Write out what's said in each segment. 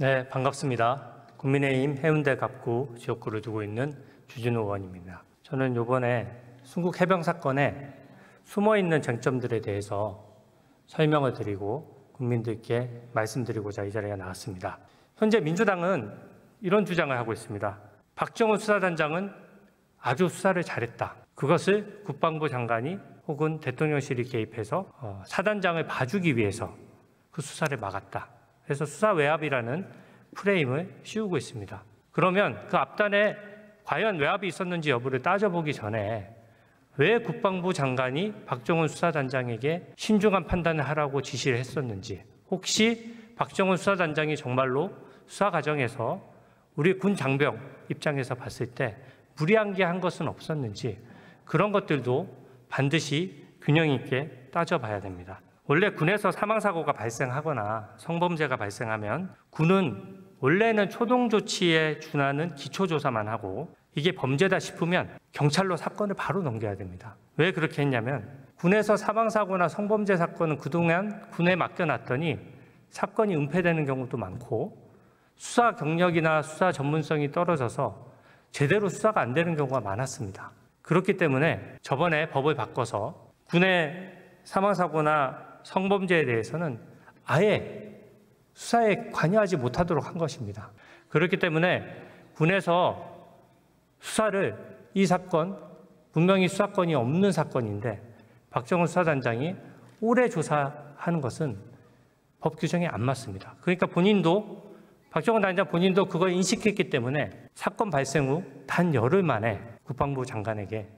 네, 반갑습니다. 국민의힘 해운대 갑구 지역구를 두고 있는 주진우 의원입니다. 저는 이번에 순국 해병 사건에 숨어있는 쟁점들에 대해서 설명을 드리고 국민들께 말씀드리고자 이 자리에 나왔습니다. 현재 민주당은 이런 주장을 하고 있습니다. 박정훈 수사단장은 아주 수사를 잘했다. 그것을 국방부 장관이 혹은 대통령실이 개입해서 사단장을 봐주기 위해서 그 수사를 막았다. 그래서 수사 외압이라는 프레임을 씌우고 있습니다. 그러면 그 앞단에 과연 외압이 있었는지 여부를 따져보기 전에 왜 국방부 장관이 박정훈 수사단장에게 신중한 판단을 하라고 지시를 했었는지, 혹시 박정훈 수사단장이 정말로 수사 과정에서 우리 군 장병 입장에서 봤을 때 무리한 게 한 것은 없었는지, 그런 것들도 반드시 균형 있게 따져봐야 됩니다. 원래 군에서 사망사고가 발생하거나 성범죄가 발생하면 군은 원래는 초동조치에 준하는 기초조사만 하고, 이게 범죄다 싶으면 경찰로 사건을 바로 넘겨야 됩니다. 왜 그렇게 했냐면, 군에서 사망사고나 성범죄 사건은 그동안 군에 맡겨놨더니 사건이 은폐되는 경우도 많고 수사 경력이나 수사 전문성이 떨어져서 제대로 수사가 안 되는 경우가 많았습니다. 그렇기 때문에 저번에 법을 바꿔서 군의 사망사고나 성범죄에 대해서는 아예 수사에 관여하지 못하도록 한 것입니다. 그렇기 때문에 군에서 수사를, 이 사건 분명히 수사권이 없는 사건인데 박정훈 수사단장이 오래 조사하는 것은 법 규정에 안 맞습니다. 그러니까 박정훈 단장 본인도 그걸 인식했기 때문에 사건 발생 후 단 열흘 만에 국방부 장관에게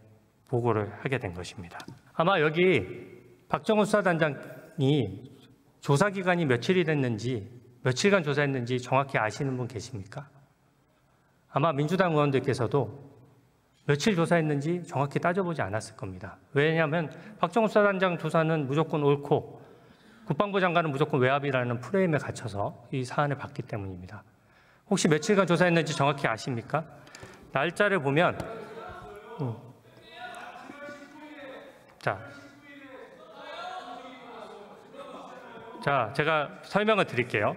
보고를 하게 된 것입니다. 아마 여기 박정훈 수사단장이 조사 기간이 며칠이 됐는지, 며칠간 조사했는지 정확히 아시는 분 계십니까? 아마 민주당 의원들께서도 며칠 조사했는지 정확히 따져보지 않았을 겁니다. 왜냐하면 박정훈 수사단장 조사는 무조건 옳고 국방부 장관은 무조건 외압이라는 프레임에 갇혀서 이 사안을 봤기 때문입니다. 혹시 며칠간 조사했는지 정확히 아십니까? 날짜를 보면 자, 제가 설명을 드릴게요.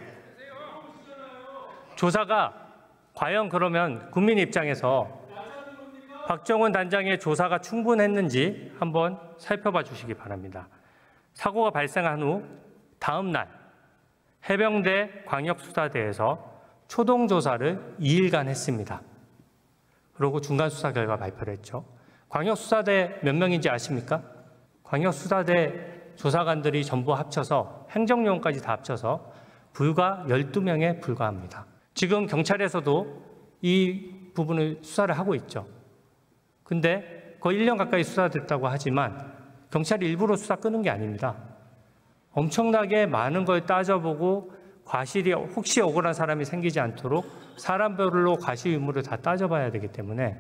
조사가 과연 그러면 국민 입장에서 박정훈 단장의 조사가 충분했는지 한번 살펴봐 주시기 바랍니다. 사고가 발생한 후 다음 날 해병대 광역수사대에서 초동조사를 2일간 했습니다. 그리고 중간수사 결과 발표를 했죠. 광역수사대 몇 명인지 아십니까? 광역수사대 조사관들이 전부 합쳐서 행정요원까지 다 합쳐서 불과 12명에 불과합니다. 지금 경찰에서도 이 부분을 수사를 하고 있죠. 근데 거의 1년 가까이 수사됐다고 하지만 경찰이 일부러 수사 끄는 게 아닙니다. 엄청나게 많은 걸 따져보고 과실이 혹시 억울한 사람이 생기지 않도록 사람별로 과실 유무를 다 따져봐야 되기 때문에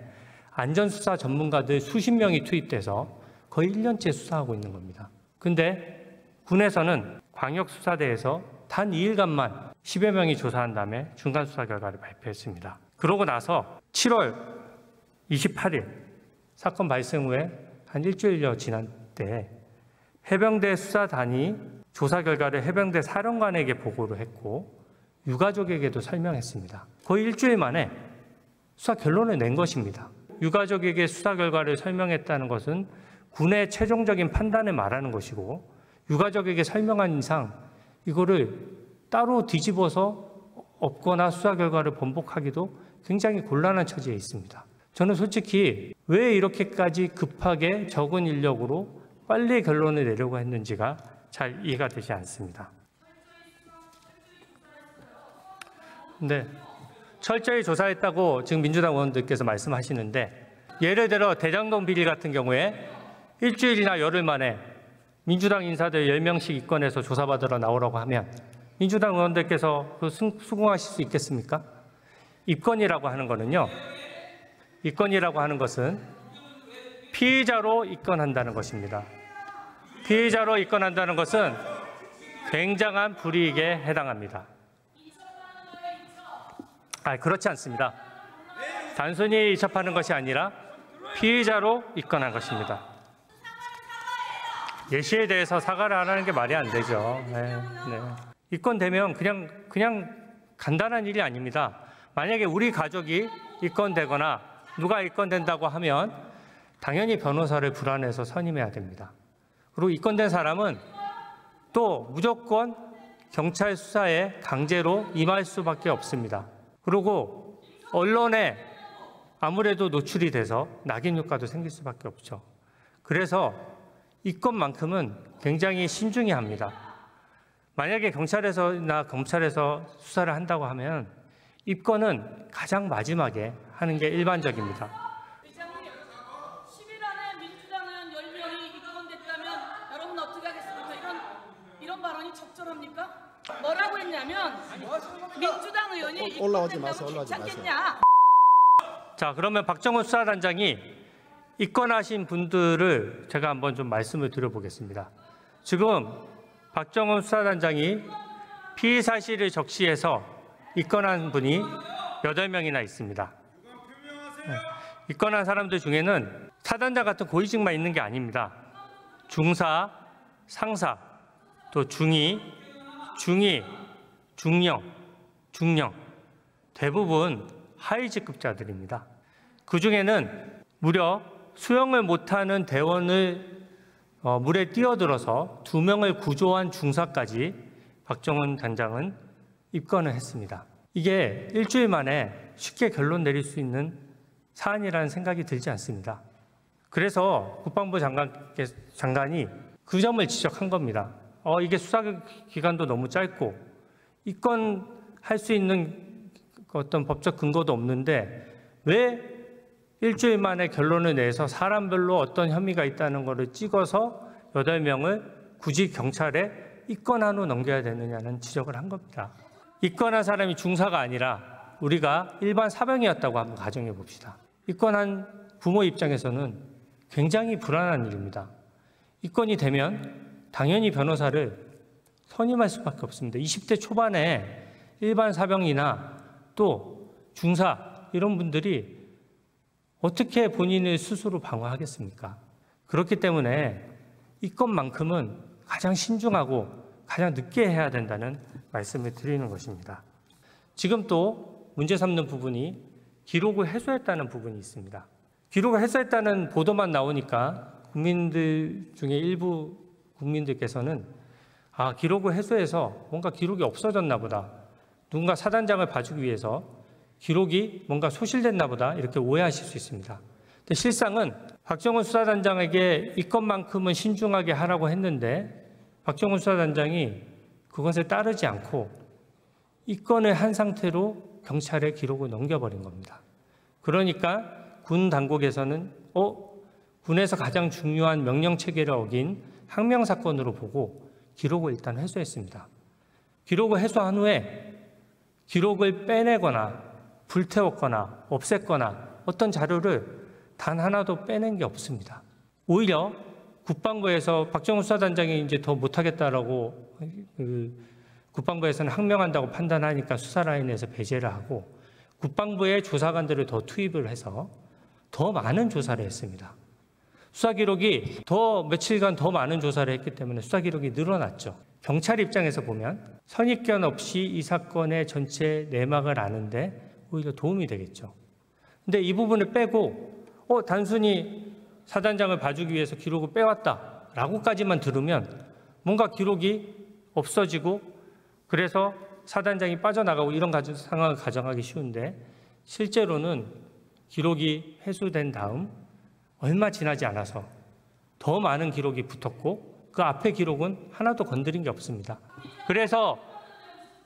안전수사 전문가들 수십 명이 투입돼서 거의 1년째 수사하고 있는 겁니다. 근데 군에서는 광역수사대에서 단 2일간만 10여 명이 조사한 다음에 중간수사 결과를 발표했습니다. 그러고 나서 7월 28일 사건 발생 후에 한 일주일여 지난 때 해병대 수사단이 조사 결과를 해병대 사령관에게 보고를 했고 유가족에게도 설명했습니다. 거의 일주일 만에 수사 결론을 낸 것입니다. 유가족에게 수사 결과를 설명했다는 것은 군의 최종적인 판단을 말하는 것이고, 유가족에게 설명한 이상 이거를 따로 뒤집어서 엎거나 수사 결과를 번복하기도 굉장히 곤란한 처지에 있습니다. 저는 솔직히 왜 이렇게까지 급하게 적은 인력으로 빨리 결론을 내려고 했는지가 잘 이해가 되지 않습니다. 네, 철저히 조사했다고 지금 민주당 의원들께서 말씀하시는데, 예를 들어 대장동 비리 같은 경우에 일주일이나 열흘 만에 민주당 인사들 10명씩 입건해서 조사받으러 나오라고 하면 민주당 의원들께서 그 수긍하실 수 있겠습니까? 입건이라고 하는 것은 피의자로 입건한다는 것입니다. 피의자로 입건한다는 것은 굉장한 불이익에 해당합니다. 그렇지 않습니다. 단순히 이첩하는 것이 아니라 피의자로 입건한 것입니다. 예시에 대해서 사과를 안 하는 게 말이 안 되죠. 네. 입건되면 그냥 간단한 일이 아닙니다. 만약에 우리 가족이 입건되거나 누가 입건된다고 하면 당연히 변호사를 불안해서 선임해야 됩니다. 그리고 입건된 사람은 또 무조건 경찰 수사에 강제로 임할 수밖에 없습니다. 그리고 언론에 아무래도 노출이 돼서 낙인 효과도 생길 수밖에 없죠. 그래서 입건만큼은 굉장히 신중히 합니다. 만약에 경찰에서나 검찰에서 수사를 한다고 하면 입건은 가장 마지막에 하는 게 일반적입니다. 의장님, 10일 안에 민주당 의원 10명이 입건됐다면 여러분 어떻게 하겠습니까? 이런 발언이 적절합니까? 뭐라고 했냐면 민주당 의원이 올라오지 마세요. 입건된다고 올라오지 마세요. 괜찮겠냐? 자, 그러면 박정훈 수사단장이 입건하신 분들을 제가 한번 좀 말씀을 드려보겠습니다. 지금 박정훈 수사단장이 피의 사실을 적시해서 입건한 분이 8명이나 있습니다. 입건한 사람들 중에는 사단장 같은 고위직만 있는 게 아닙니다. 중사, 상사, 또 중위, 중위, 중령, 중령, 대부분 하위직급자들입니다. 그중에는 무려 수영을 못하는 대원을 물에 뛰어들어서 2명을 구조한 중사까지 박정훈 단장은 입건을 했습니다. 이게 일주일 만에 쉽게 결론 내릴 수 있는 사안이라는 생각이 들지 않습니다. 그래서 국방부 장관이 그 점을 지적한 겁니다. 이게 수사 기간도 너무 짧고 입건할 수 있는 어떤 법적 근거도 없는데 왜 일주일 만에 결론을 내서 사람별로 어떤 혐의가 있다는 것을 찍어서 8명을 굳이 경찰에 입건한 후 넘겨야 되느냐는 지적을 한 겁니다. 입건한 사람이 중사가 아니라 우리가 일반 사병이었다고 한번 가정해 봅시다. 입건한 부모 입장에서는 굉장히 불안한 일입니다. 입건이 되면 당연히 변호사를 선임할 수밖에 없습니다. 20대 초반에 일반 사병이나 또 중사 이런 분들이 어떻게 본인을 스스로 방어하겠습니까? 그렇기 때문에 입건만큼은 가장 신중하고 가장 늦게 해야 된다는 말씀을 드리는 것입니다. 지금 또 문제 삼는 부분이 기록을 해소했다는 부분이 있습니다. 기록을 해소했다는 보도만 나오니까 국민들 중에 일부 국민들께서는 기록을 해소해서 뭔가 기록이 없어졌나 보다. 누군가 사단장을 봐주기 위해서 기록이 뭔가 소실됐나 보다 이렇게 오해하실 수 있습니다. 근데 실상은 박정훈 수사단장에게 입건만큼은 신중하게 하라고 했는데 박정훈 수사단장이 그것을 따르지 않고 입건을 한 상태로 경찰에 기록을 넘겨버린 겁니다. 그러니까 군 당국에서는 군에서 가장 중요한 명령체계를 어긴 항명사건으로 보고 기록을 일단 회수했습니다. 기록을 회수한 후에 기록을 빼내거나 불태웠거나 없앴거나 어떤 자료를 단 하나도 빼낸 게 없습니다. 오히려 국방부에서 박정훈 수사단장이 이제 더 못하겠다라고 국방부에서는 항명한다고 판단하니까 수사 라인에서 배제를 하고 국방부의 조사관들을 더 투입을 해서 더 많은 조사를 했습니다. 수사 기록이 며칠간 더 많은 조사를 했기 때문에 수사 기록이 늘어났죠. 경찰 입장에서 보면 선입견 없이 이 사건의 전체 내막을 아는데 오히려 도움이 되겠죠. 근데 이 부분을 빼고 단순히 사단장을 봐주기 위해서 기록을 빼왔다라고까지만 들으면 뭔가 기록이 없어지고 그래서 사단장이 빠져나가고 이런 상황을 가정하기 쉬운데 실제로는 기록이 회수된 다음 얼마 지나지 않아서 더 많은 기록이 붙었고 그 앞에 기록은 하나도 건드린 게 없습니다. 그래서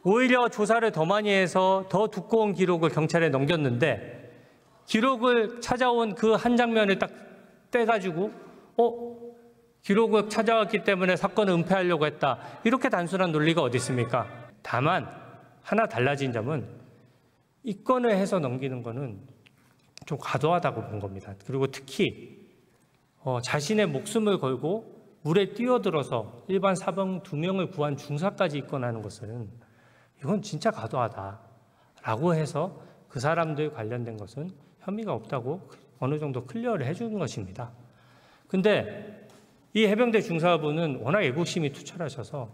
오히려 조사를 더 많이 해서 더 두꺼운 기록을 경찰에 넘겼는데 기록을 찾아온 그 한 장면을 딱 떼가지고 기록을 찾아왔기 때문에 사건을 은폐하려고 했다. 이렇게 단순한 논리가 어디 있습니까? 다만 하나 달라진 점은 입건을 해서 넘기는 거는 좀 과도하다고 본 겁니다. 그리고 특히 자신의 목숨을 걸고 물에 뛰어들어서 일반 사병 2명을 구한 중사까지 입건하는 것은 이건 진짜 과도하다라고 해서 그 사람들 관련된 것은 혐의가 없다고 어느 정도 클리어를 해주는 것입니다. 근데 이 해병대 중사부는 워낙 애국심이 투철하셔서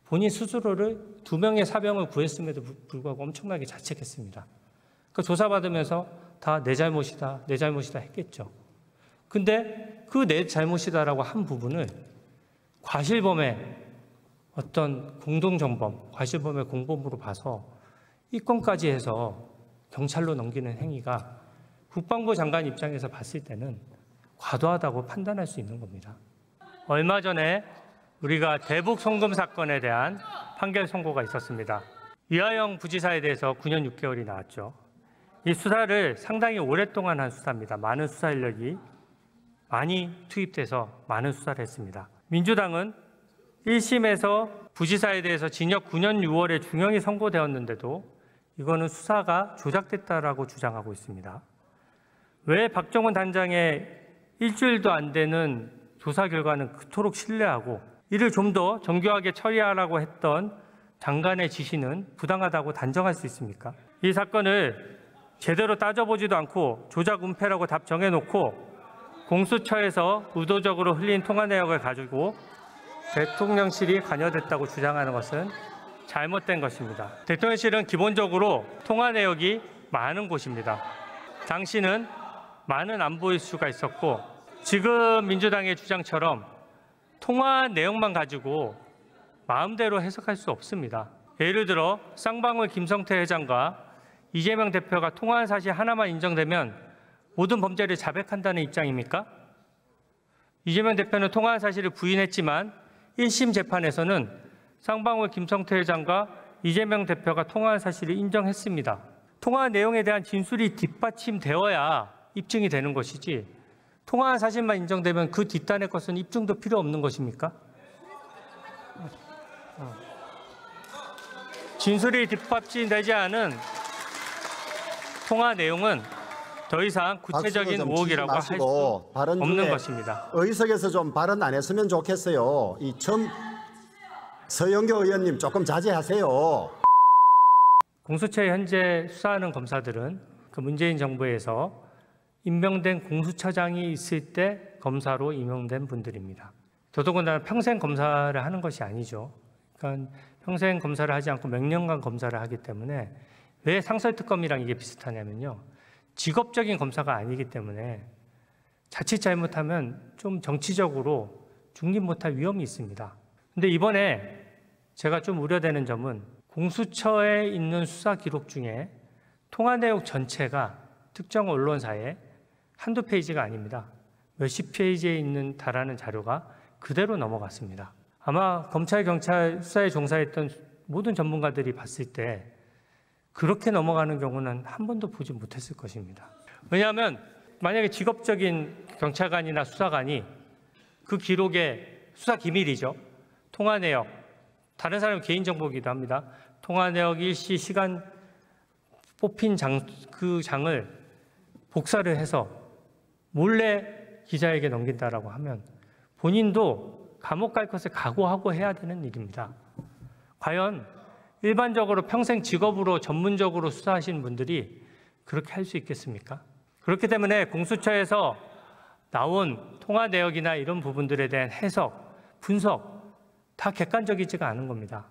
본인 스스로를 2명의 사병을 구했음에도 불구하고 엄청나게 자책했습니다. 그 조사받으면서 다 내 잘못이다, 내 잘못이다 했겠죠. 근데 그 내 잘못이다라고 한 부분을 과실범의 어떤 공동정범, 과실범의 공범으로 봐서 이 건까지 해서 경찰로 넘기는 행위가 국방부 장관 입장에서 봤을 때는 과도하다고 판단할 수 있는 겁니다. 얼마 전에 우리가 대북 송금 사건에 대한 판결 선고가 있었습니다. 이하영 부지사에 대해서 9년 6개월이 나왔죠. 이 수사를 상당히 오랫동안 한 수사입니다. 많은 수사 인력이 많이 투입돼서 많은 수사를 했습니다. 민주당은 1심에서 부지사에 대해서 징역 9년 6월에 중형이 선고되었는데도 이거는 수사가 조작됐다라고 주장하고 있습니다. 왜 박정훈 단장의 일주일도 안 되는 조사 결과는 그토록 신뢰하고 이를 좀 더 정교하게 처리하라고 했던 장관의 지시는 부당하다고 단정할 수 있습니까? 이 사건을 제대로 따져보지도 않고 조작 은폐라고 답 정해놓고 공수처에서 의도적으로 흘린 통화 내역을 가지고 대통령실이 관여됐다고 주장하는 것은 잘못된 것입니다. 대통령실은 기본적으로 통화 내역이 많은 곳입니다. 당시는 많은 안보일 수가 있었고 지금 민주당의 주장처럼 통화 내용만 가지고 마음대로 해석할 수 없습니다. 예를 들어 쌍방울 김성태 회장과 이재명 대표가 통화한 사실 하나만 인정되면 모든 범죄를 자백한다는 입장입니까? 이재명 대표는 통화한 사실을 부인했지만 1심 재판에서는 쌍방울 김성태 회장과 이재명 대표가 통화한 사실을 인정했습니다. 통화 내용에 대한 진술이 뒷받침되어야 입증이 되는 것이지 통화한 사실만 인정되면 그 뒷단의 것은 입증도 필요 없는 것입니까? 진술이 뒷받침되지 않은 통화 내용은 더 이상 구체적인 의혹이라고 할 수 없는 것입니다. 의석에서 좀 발언 안 했으면 좋겠어요. 서영교 의원님 조금 자제하세요. 공수처에 현재 수사하는 검사들은 그 문재인 정부에서 임명된 공수처장이 있을 때 검사로 임명된 분들입니다. 더더군다나 평생 검사를 하는 것이 아니죠. 그러니까 평생 검사를 하지 않고 몇 년간 검사를 하기 때문에 왜 상설특검이랑 이게 비슷하냐면요. 직업적인 검사가 아니기 때문에 자칫 잘못하면 좀 정치적으로 중립 못할 위험이 있습니다. 근데 이번에 제가 좀 우려되는 점은 공수처에 있는 수사 기록 중에 통화 내용 전체가 특정 언론사에 한두 페이지가 아닙니다. 몇십 페이지에 있는 달하는 자료가 그대로 넘어갔습니다. 아마 검찰, 경찰 수사에 종사했던 모든 전문가들이 봤을 때 그렇게 넘어가는 경우는 한 번도 보지 못했을 것입니다. 왜냐하면 만약에 직업적인 경찰관이나 수사관이 그 기록에 수사 기밀이죠. 통화 내역, 다른 사람 개인정보이기도 합니다. 통화 내역 일시 시간 뽑힌 그 장을 복사를 해서 몰래 기자에게 넘긴다라고 하면 본인도 감옥 갈 것을 각오하고 해야 되는 일입니다. 과연 일반적으로 평생 직업으로 전문적으로 수사하시는 분들이 그렇게 할 수 있겠습니까? 그렇기 때문에 공수처에서 나온 통화 내역이나 이런 부분들에 대한 해석, 분석 다 객관적이지가 않은 겁니다.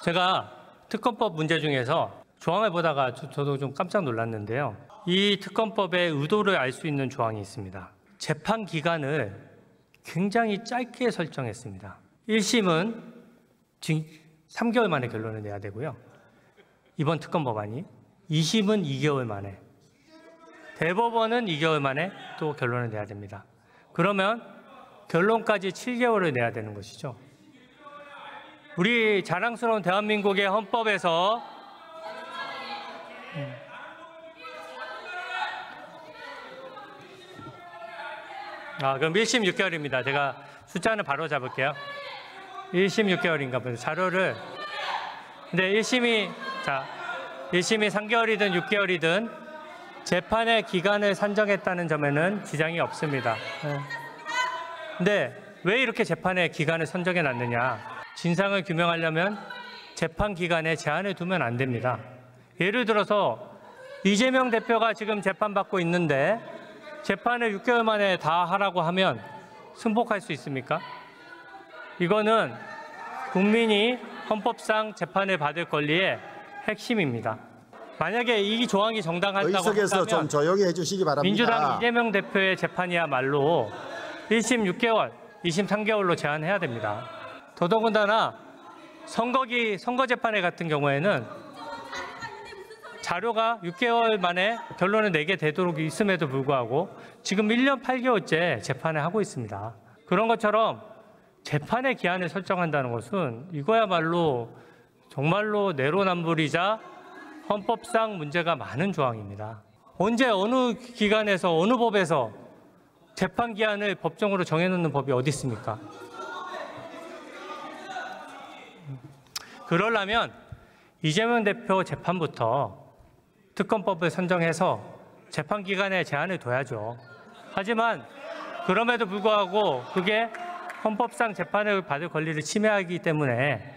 제가 특검법 문제 중에서 조항을 보다가 저도 좀 깜짝 놀랐는데요. 이 특검법의 의도를 알 수 있는 조항이 있습니다. 재판 기간을 굉장히 짧게 설정했습니다. 1심은 3개월 만에 결론을 내야 되고요. 이번 특검 법안이 2심은 2개월 만에, 대법원은 2개월 만에 또 결론을 내야 됩니다. 그러면 결론까지 7개월을 내야 되는 것이죠. 우리 자랑스러운 대한민국의 헌법에서 그럼 1심 6개월입니다. 제가 숫자는 바로 잡을게요. 1심 6개월인가 보죠. 자료를. 근데 1심이 3개월이든 6개월이든 재판의 기간을 산정했다는 점에는 지장이 없습니다. 근데 왜 이렇게 재판의 기간을 선정해 놨느냐? 진상을 규명하려면 재판 기간에 제한을 두면 안 됩니다. 예를 들어서 이재명 대표가 지금 재판받고 있는데 재판을 6개월 만에 다 하라고 하면 승복할 수 있습니까? 이거는 국민이 헌법상 재판을 받을 권리의 핵심입니다. 만약에 이 조항이 정당하다고 의석에서 좀 한다면 조용히 해주시기 바랍니다. 민주당 이재명 대표의 재판이야말로 1심 6개월, 2심 3개월로 제한해야 됩니다. 더더군다나 선거 재판회 같은 경우에는 자료가 6개월 만에 결론을 내게 되도록 있음에도 불구하고 지금 1년 8개월째 재판을 하고 있습니다. 그런 것처럼 재판의 기한을 설정한다는 것은 이거야말로 정말로 내로남불이자 헌법상 문제가 많은 조항입니다. 언제 어느 기관에서 어느 법에서 재판 기한을 법정으로 정해놓는 법이 어디 있습니까? 그러려면 이재명 대표 재판부터 특검법을 선정해서 재판 기간에 제한을 둬야죠. 하지만 그럼에도 불구하고 그게 헌법상 재판을 받을 권리를 침해하기 때문에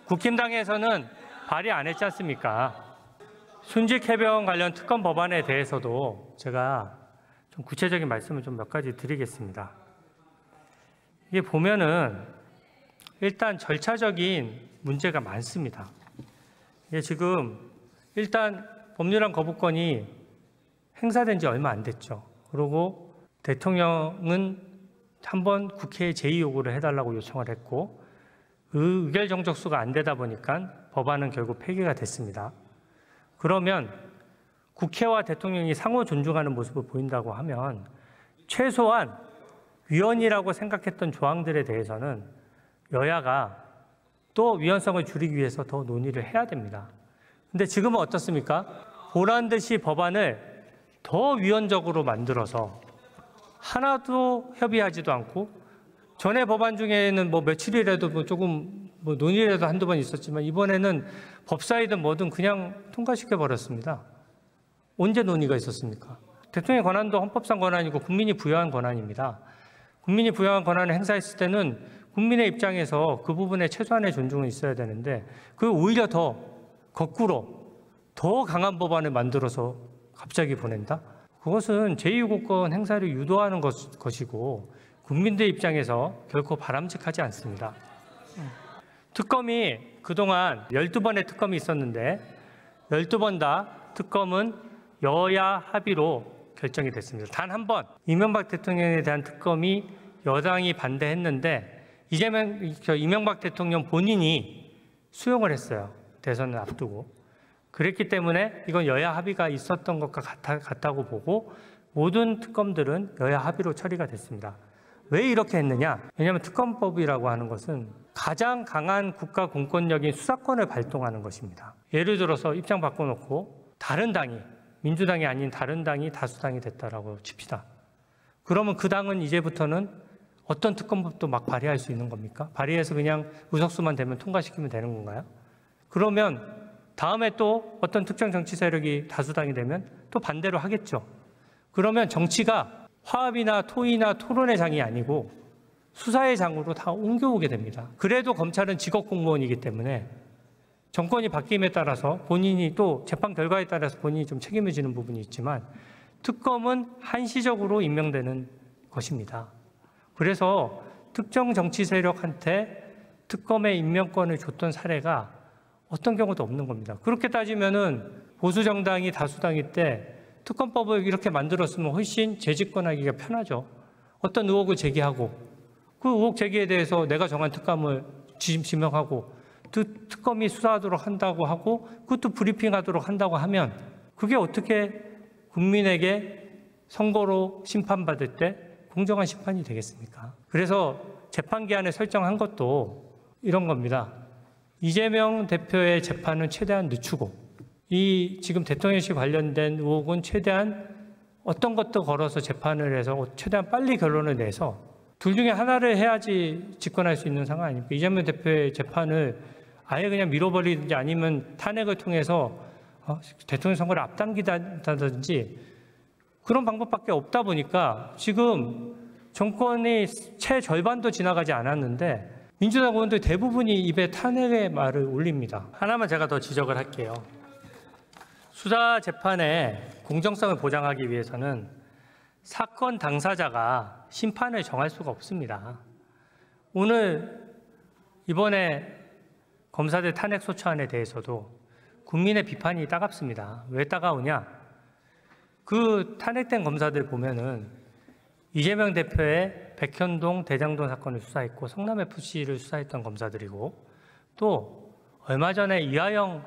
국힘당에서는 발의 안 했지 않습니까? 순직 해병 관련 특검 법안에 대해서도 제가 좀 구체적인 말씀을 좀 몇 가지 드리겠습니다. 이게 보면은 일단 절차적인 문제가 많습니다. 이게 지금 일단 법률안 거부권이 행사된 지 얼마 안 됐죠. 그리고 대통령은 한번 국회에 제의 요구를 해달라고 요청을 했고 의결 정족수가 안 되다 보니까 법안은 결국 폐기가 됐습니다. 그러면 국회와 대통령이 상호 존중하는 모습을 보인다고 하면 최소한 위헌이라고 생각했던 조항들에 대해서는 여야가 또 위헌성을 줄이기 위해서 더 논의를 해야 됩니다. 근데 지금은 어떻습니까? 보란 듯이 법안을 더 위헌적으로 만들어서 하나도 협의하지도 않고 전에 법안 중에는 뭐 며칠이라도 조금 논의라도 한두 번 있었지만 이번에는 법사위든 뭐든 그냥 통과시켜 버렸습니다. 언제 논의가 있었습니까? 대통령의 권한도 헌법상 권한이고 국민이 부여한 권한입니다. 국민이 부여한 권한을 행사했을 때는 국민의 입장에서 그 부분에 최소한의 존중은 있어야 되는데 그 오히려 더 거꾸로 더 강한 법안을 만들어서 갑자기 보낸다? 그것은 제2요구권 행사를 유도하는 것이고 국민들 입장에서 결코 바람직하지 않습니다. 특검이 그동안 12번의 특검이 있었는데 12번 다 특검은 여야 합의로 결정이 됐습니다. 단 한 번 이명박 대통령에 대한 특검이 여당이 반대했는데 이명박 대통령 본인이 수용을 했어요. 대선을 앞두고. 그랬기 때문에 이건 여야 합의가 있었던 것과 같다고 보고 모든 특검들은 여야 합의로 처리가 됐습니다. 왜 이렇게 했느냐? 왜냐하면 특검법이라고 하는 것은 가장 강한 국가 공권력인 수사권을 발동하는 것입니다. 예를 들어서 입장 바꿔놓고 다른 당이 민주당이 아닌 다른 당이 다수당이 됐다라고 칩시다. 그러면 그 당은 이제부터는 어떤 특검법도 막 발의할 수 있는 겁니까? 발의해서 그냥 의석수만 되면 통과시키면 되는 건가요? 그러면 다음에 또 어떤 특정 정치 세력이 다수당이 되면 또 반대로 하겠죠. 그러면 정치가 화합이나 토의나 토론의 장이 아니고 수사의 장으로 다 옮겨오게 됩니다. 그래도 검찰은 직업 공무원이기 때문에 정권이 바뀜에 따라서 본인이 또 재판 결과에 따라서 본인이 좀 책임을 지는 부분이 있지만 특검은 한시적으로 임명되는 것입니다. 그래서 특정 정치 세력한테 특검의 임명권을 줬던 사례가 어떤 경우도 없는 겁니다. 그렇게 따지면은 보수 정당이 다수당일 때 특검법을 이렇게 만들었으면 훨씬 재집권하기가 편하죠. 어떤 의혹을 제기하고 그 의혹 제기에 대해서 내가 정한 특감을 지명하고 그 특검이 수사하도록 한다고 하고 그것도 브리핑하도록 한다고 하면 그게 어떻게 국민에게 선거로 심판받을 때 공정한 심판이 되겠습니까? 그래서 재판 기한을 설정한 것도 이런 겁니다. 이재명 대표의 재판은 최대한 늦추고 이 지금 대통령실 관련된 의혹은 최대한 어떤 것도 걸어서 재판을 해서 최대한 빨리 결론을 내서 둘 중에 하나를 해야지 집권할 수 있는 상황 아닙니까? 이재명 대표의 재판을 아예 그냥 밀어버리든지 아니면 탄핵을 통해서 대통령 선거를 앞당기다든지 그런 방법밖에 없다 보니까 지금 정권이 채 절반도 지나가지 않았는데 민주당 의원들 대부분이 입에 탄핵의 말을 올립니다. 하나만 제가 더 지적을 할게요. 수사 재판의 공정성을 보장하기 위해서는 사건 당사자가 심판을 정할 수가 없습니다. 오늘 이번에 검사들 탄핵 소추안에 대해서도 국민의 비판이 따갑습니다. 왜 따가우냐? 그 탄핵된 검사들 보면은 이재명 대표의 백현동 대장동 사건을 수사했고 성남 FC를 수사했던 검사들이고, 또 얼마 전에 이하영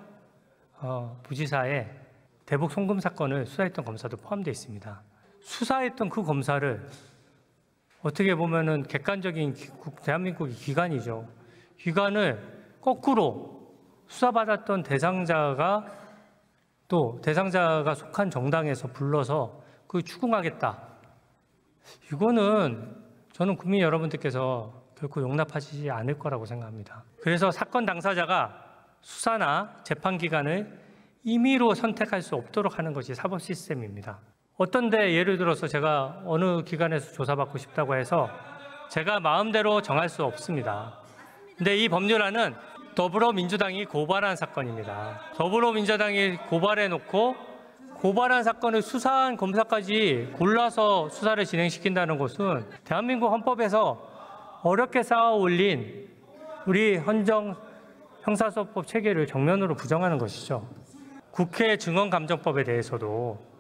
부지사의 대북 송금 사건을 수사했던 검사도 포함되어 있습니다. 수사했던 그 검사를 어떻게 보면은 객관적인 대한민국의 기관이죠. 기관을 거꾸로 수사받았던 대상자가 또 대상자가 속한 정당에서 불러서 그 추궁하겠다. 이거는 저는 국민 여러분들께서 결코 용납하시지 않을 거라고 생각합니다. 그래서 사건 당사자가 수사나 재판 기간을 임의로 선택할 수 없도록 하는 것이 사법 시스템입니다. 어떤데 예를 들어서 제가 어느 기관에서 조사받고 싶다고 해서 제가 마음대로 정할 수 없습니다. 근데 이 법률안은 더불어민주당이 고발한 사건입니다. 더불어민주당이 고발해놓고 고발한 사건을 수사한 검사까지 골라서 수사를 진행시킨다는 것은 대한민국 헌법에서 어렵게 쌓아 올린 우리 헌정 형사소법 체계를 정면으로 부정하는 것이죠. 국회 증언감정법에 대해서도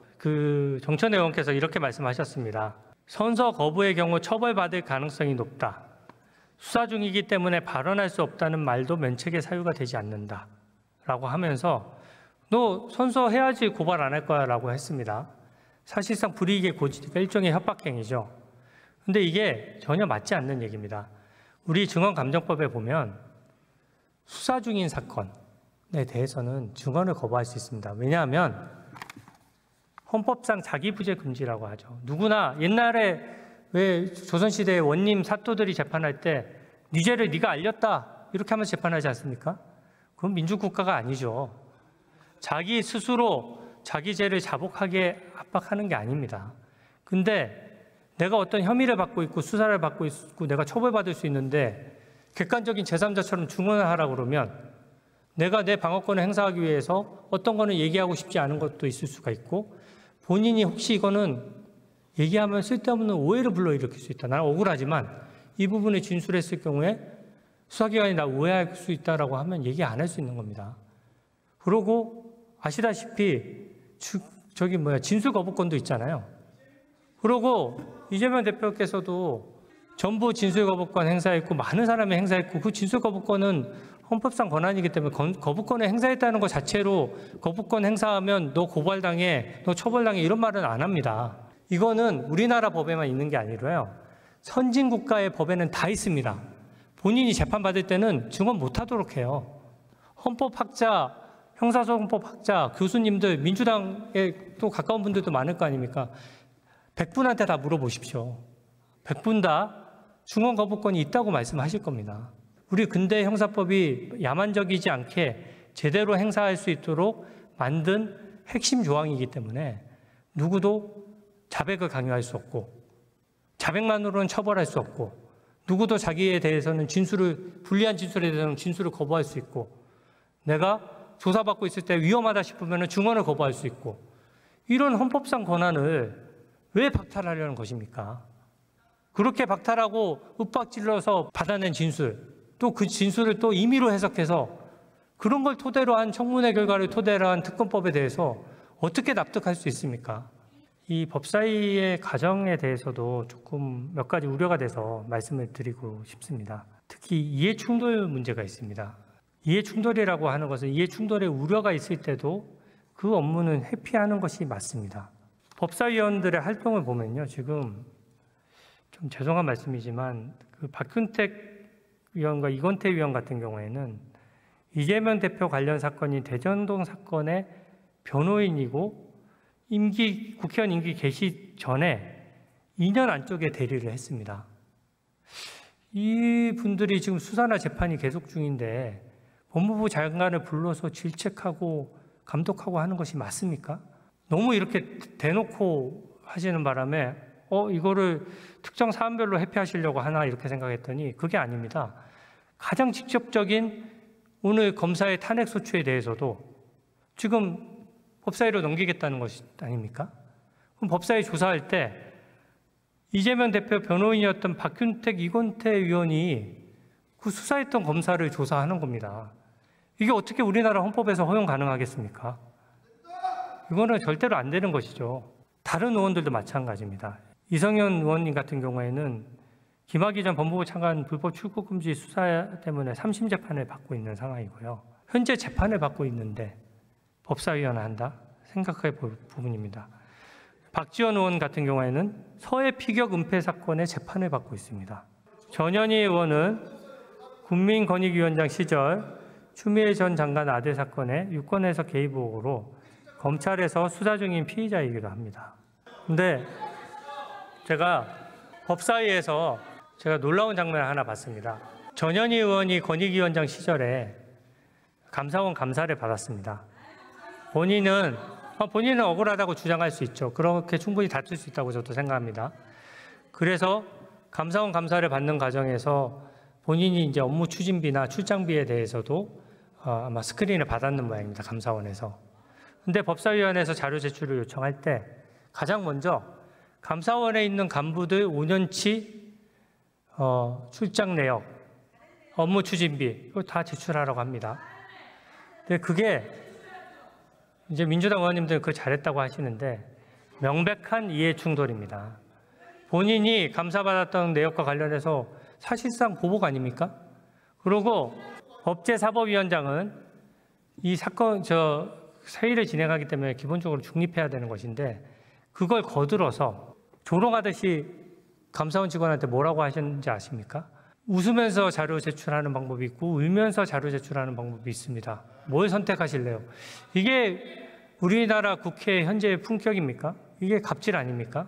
정천 의원께서 이렇게 말씀하셨습니다. 선서 거부의 경우 처벌받을 가능성이 높다. 수사 중이기 때문에 발언할 수 없다는 말도 면책의 사유가 되지 않는다. 라고 하면서 너 선서해야지 고발 안 할 거야 라고 했습니다. 사실상 불이익의 고지가 일종의 협박행위죠. 근데 이게 전혀 맞지 않는 얘기입니다. 우리 증언감정법에 보면 수사 중인 사건에 대해서는 증언을 거부할 수 있습니다. 왜냐하면 헌법상 자기부재 금지라고 하죠. 누구나 옛날에 왜 조선시대의 원님 사또들이 재판할 때 네 죄를 네가 알렸다 이렇게 하면서 재판하지 않습니까? 그건 민주국가가 아니죠. 자기 스스로 자기 죄를 자복하게 압박하는 게 아닙니다. 근데 내가 어떤 혐의를 받고 있고 수사를 받고 있고 내가 처벌받을 수 있는데 객관적인 제3자처럼 증언을 하라고 그러면 내가 내 방어권을 행사하기 위해서 어떤 거는 얘기하고 싶지 않은 것도 있을 수가 있고, 본인이 혹시 이거는 얘기하면 쓸데없는 오해를 불러일으킬 수 있다. 나는 억울하지만 이 부분에 진술했을 경우에 수사기관이 나 오해할 수 있다라고 하면 얘기 안 할 수 있는 겁니다. 그리고 아시다시피 진술 거부권도 있잖아요. 그리고 이재명 대표께서도 전부 진술 거부권 행사했고 많은 사람이 행사했고 그 진술 거부권은 헌법상 권한이기 때문에 거부권을 행사했다는 것 자체로 거부권 행사하면 너 고발당해, 너 처벌당해 이런 말은 안 합니다. 이거는 우리나라 법에만 있는 게 아니라요. 선진국가의 법에는 다 있습니다. 본인이 재판받을 때는 증언 못하도록 해요. 헌법학자, 형사소송법학자, 교수님들, 민주당에 또 가까운 분들도 많을 거 아닙니까? 100분한테 다 물어보십시오. 100분 다 증언 거부권이 있다고 말씀하실 겁니다. 우리 근대 형사법이 야만적이지 않게 제대로 행사할 수 있도록 만든 핵심 조항이기 때문에 누구도 자백을 강요할 수 없고 자백만으로는 처벌할 수 없고 누구도 자기에 대해서는 불리한 진술에 대해서는 진술을 거부할 수 있고 내가 조사받고 있을 때 위험하다 싶으면 증언을 거부할 수 있고 이런 헌법상 권한을 왜 박탈하려는 것입니까? 그렇게 박탈하고 윽박질러서 받아낸 진술, 또 그 진술을 또 임의로 해석해서 그런 걸 토대로 한 청문회 결과를 토대로 한 특검법에 대해서 어떻게 납득할 수 있습니까? 이 법사위의 과정에 대해서도 조금 몇 가지 우려가 돼서 말씀을 드리고 싶습니다. 특히 이해충돌 문제가 있습니다. 이해충돌이라고 하는 것은 이해충돌의 우려가 있을 때도 그 업무는 회피하는 것이 맞습니다. 법사위원들의 활동을 보면요. 지금 좀 죄송한 말씀이지만 그 박균택 위원과 이건태 위원 같은 경우에는 이재명 대표 관련 사건인 대전동 사건의 변호인이고 국회의원 임기 개시 전에 2년 안쪽에 대리를 했습니다. 이 분들이 지금 수사나 재판이 계속 중인데 법무부 장관을 불러서 질책하고 감독하고 하는 것이 맞습니까? 너무 이렇게 대놓고 하시는 바람에 이거를 특정 사안별로 회피하시려고 하나 이렇게 생각했더니 그게 아닙니다. 가장 직접적인 오늘 검사의 탄핵 소추에 대해서도 지금 법사위로 넘기겠다는 것이 아닙니까? 그럼 법사위 조사할 때 이재명 대표 변호인이었던 박균택, 이건태 위원이 그 수사했던 검사를 조사하는 겁니다. 이게 어떻게 우리나라 헌법에서 허용 가능하겠습니까? 이거는 절대로 안 되는 것이죠. 다른 의원들도 마찬가지입니다. 이성현 의원님 같은 경우에는 김학의 전 법무부 차관 불법 출국 금지 수사 때문에 3심 재판을 받고 있는 상황이고요. 현재 재판을 받고 있는데 법사위원회 한다? 생각해 볼 부분입니다. 박지원 의원 같은 경우에는 서해 피격 은폐 사건의 재판을 받고 있습니다. 전현희 의원은 국민권익위원장 시절 추미애 전 장관 아들 사건의 유권해석 개입 의혹으로 검찰에서 수사 중인 피의자이기도 합니다. 근데 제가 법사위에서 제가 놀라운 장면을 하나 봤습니다. 전현희 의원이 권익위원장 시절에 감사원 감사를 받았습니다. 본인은 억울하다고 주장할 수 있죠. 그렇게 충분히 다툴 수 있다고 저도 생각합니다. 그래서 감사원 감사를 받는 과정에서 본인이 이제 업무 추진비나 출장비에 대해서도 아마 스크린을 받았는 모양입니다. 감사원에서. 근데 법사위원회에서 자료 제출을 요청할 때 가장 먼저 감사원에 있는 간부들 5년치 출장 내역, 업무 추진비 이거 다 제출하라고 합니다. 근데 그게 이제 민주당 의원님들은 그걸 잘했다고 하시는데 명백한 이해 충돌입니다. 본인이 감사받았던 내역과 관련해서 사실상 보복 아닙니까? 그리고 법제사법위원장은 이 사건 회의를 진행하기 때문에 기본적으로 중립해야 되는 것인데 그걸 거들어서 조롱하듯이 감사원 직원한테 뭐라고 하셨는지 아십니까? 웃으면서 자료 제출하는 방법이 있고 울면서 자료 제출하는 방법이 있습니다. 뭘 선택하실래요? 이게 우리나라 국회 현재의 품격입니까? 이게 갑질 아닙니까?